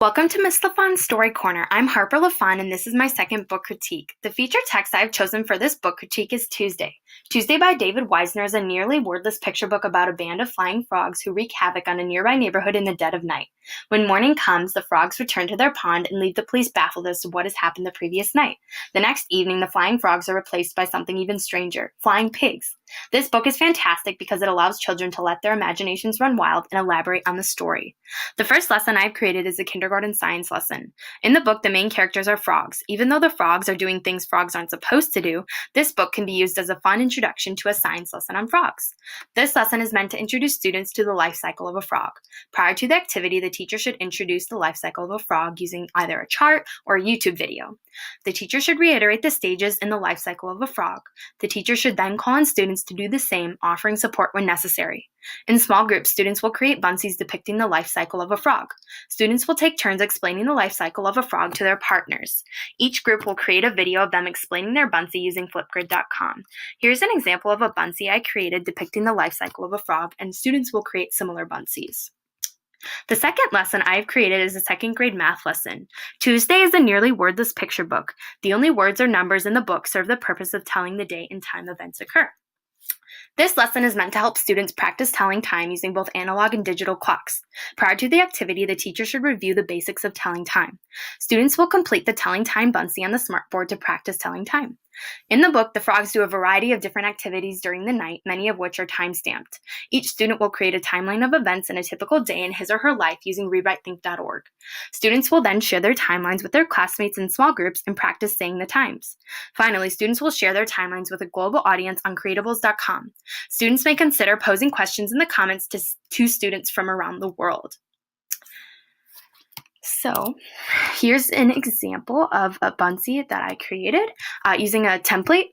Welcome to Miss LaFawn's Story Corner. I'm Harper LaFawn, and this is my second book critique. The feature text I have chosen for this book critique is Tuesday. Tuesday by David Weisner is a nearly wordless picture book about a band of flying frogs who wreak havoc on a nearby neighborhood in the dead of night. When morning comes, the frogs return to their pond and leave the police baffled as to what has happened the previous night. The next evening, the flying frogs are replaced by something even stranger, flying pigs. This book is fantastic because it allows children to let their imaginations run wild and elaborate on the story. The first lesson I've created is a kindergarten science lesson. In the book, the main characters are frogs. Even though the frogs are doing things frogs aren't supposed to do, this book can be used as a fun introduction to a science lesson on frogs. This lesson is meant to introduce students to the life cycle of a frog. Prior to the activity, the teacher should introduce the life cycle of a frog using either a chart or a YouTube video. The teacher should reiterate the stages in the life cycle of a frog. The teacher should then call on students to do the same, offering support when necessary. In small groups, students will create bunsies depicting the life cycle of a frog. Students will take turns explaining the life cycle of a frog to their partners. Each group will create a video of them explaining their bunsie using Flipgrid.com. Here's an example of a bunsie I created depicting the life cycle of a frog, and students will create similar bunsies. The second lesson I've created is a second grade math lesson. Tuesday is a nearly wordless picture book. The only words or numbers in the book serve the purpose of telling the date and time events occur. This lesson is meant to help students practice telling time using both analog and digital clocks. Prior to the activity, the teacher should review the basics of telling time. Students will complete the telling time bunsie on the smartboard to practice telling time. In the book, the frogs do a variety of different activities during the night, many of which are time-stamped. Each student will create a timeline of events in a typical day in his or her life using rewritethink.org. Students will then share their timelines with their classmates in small groups and practice saying the times. Finally, students will share their timelines with a global audience on Creatables.com. Students may consider posing questions in the comments to students from around the world. So here's an example of a bunsie that I created using a template.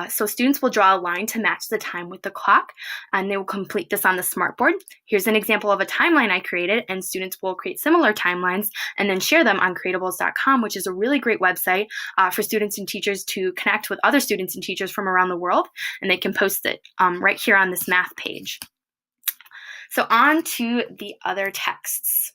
So students will draw a line to match the time with the clock, and they will complete this on the smartboard. Here's an example of a timeline I created, and students will create similar timelines and then share them on Creatables.com, which is a really great website for students and teachers to connect with other students and teachers from around the world, and they can post it right here on this math page. So on to the other texts.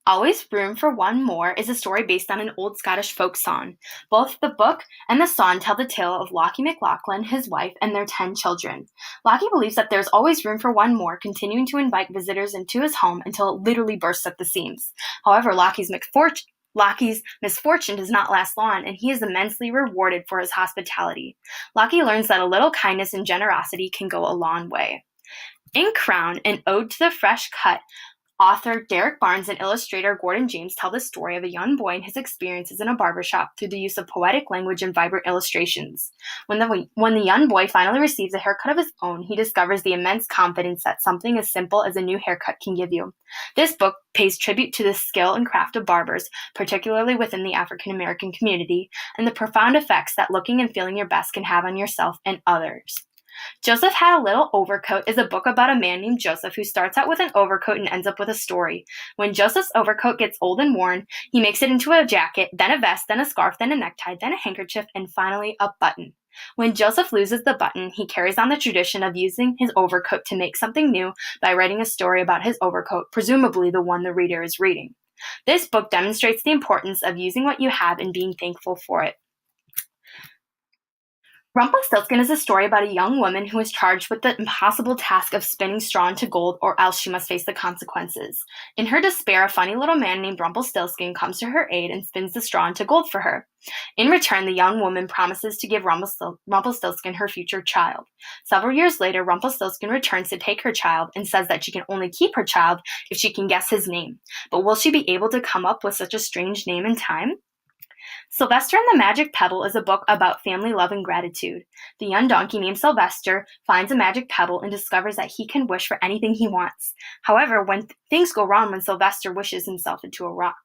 Always Room for One More is a story based on an old Scottish folk song. Both the book and the song tell the tale of Lockie McLaughlin, his wife, and their 10 children. Lockie believes that there's always room for one more, continuing to invite visitors into his home until it literally bursts at the seams. However, Lockie's misfortune does not last long, and he is immensely rewarded for his hospitality. Lockie learns that a little kindness and generosity can go a long way. In Crown, an ode to the fresh cut, author Derek Barnes and illustrator Gordon James tell the story of a young boy and his experiences in a barbershop through the use of poetic language and vibrant illustrations. When the young boy finally receives a haircut of his own, he discovers the immense confidence that something as simple as a new haircut can give you. This book pays tribute to the skill and craft of barbers, particularly within the African American community, and the profound effects that looking and feeling your best can have on yourself and others. Joseph Had a Little Overcoat is a book about a man named Joseph who starts out with an overcoat and ends up with a story. When Joseph's overcoat gets old and worn, he makes it into a jacket, then a vest, then a scarf, then a necktie, then a handkerchief, and finally a button. When Joseph loses the button, he carries on the tradition of using his overcoat to make something new by writing a story about his overcoat, presumably the one the reader is reading. This book demonstrates the importance of using what you have and being thankful for it. Rumpelstiltskin is a story about a young woman who is charged with the impossible task of spinning straw into gold, or else she must face the consequences. In her despair, a funny little man named Rumpelstiltskin comes to her aid and spins the straw into gold for her. In return, the young woman promises to give Rumpelstiltskin her future child. Several years later, Rumpelstiltskin returns to take her child and says that she can only keep her child if she can guess his name. But will she be able to come up with such a strange name in time? Sylvester and the Magic Pebble is a book about family love and gratitude. The young donkey named Sylvester finds a magic pebble and discovers that he can wish for anything he wants. However, when things go wrong when Sylvester wishes himself into a rock.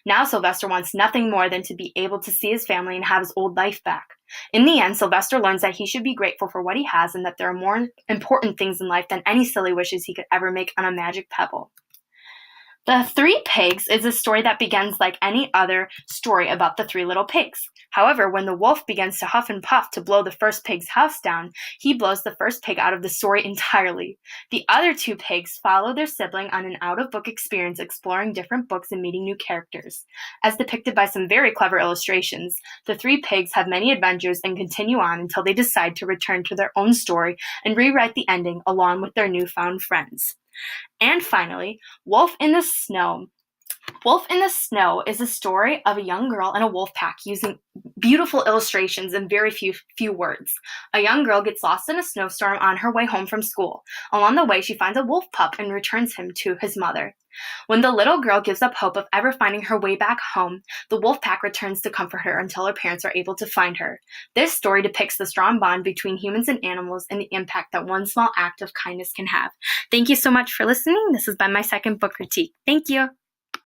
Now Sylvester wants nothing more than to be able to see his family and have his old life back. In the end, Sylvester learns that he should be grateful for what he has and that there are more important things in life than any silly wishes he could ever make on a magic pebble. The Three Pigs is a story that begins like any other story about the three little pigs. However, when the wolf begins to huff and puff to blow the first pig's house down, he blows the first pig out of the story entirely. The other two pigs follow their sibling on an out-of-book experience exploring different books and meeting new characters. As depicted by some very clever illustrations, the three pigs have many adventures and continue on until they decide to return to their own story and rewrite the ending along with their newfound friends. And finally, Wolf in the Snow. Wolf in the Snow is a story of a young girl and a wolf pack using beautiful illustrations and very few words. A young girl gets lost in a snowstorm on her way home from school. Along the way, she finds a wolf pup and returns him to his mother. When the little girl gives up hope of ever finding her way back home, the wolf pack returns to comfort her until her parents are able to find her. This story depicts the strong bond between humans and animals and the impact that one small act of kindness can have. Thank you so much for listening. This has been my second book critique. Thank you.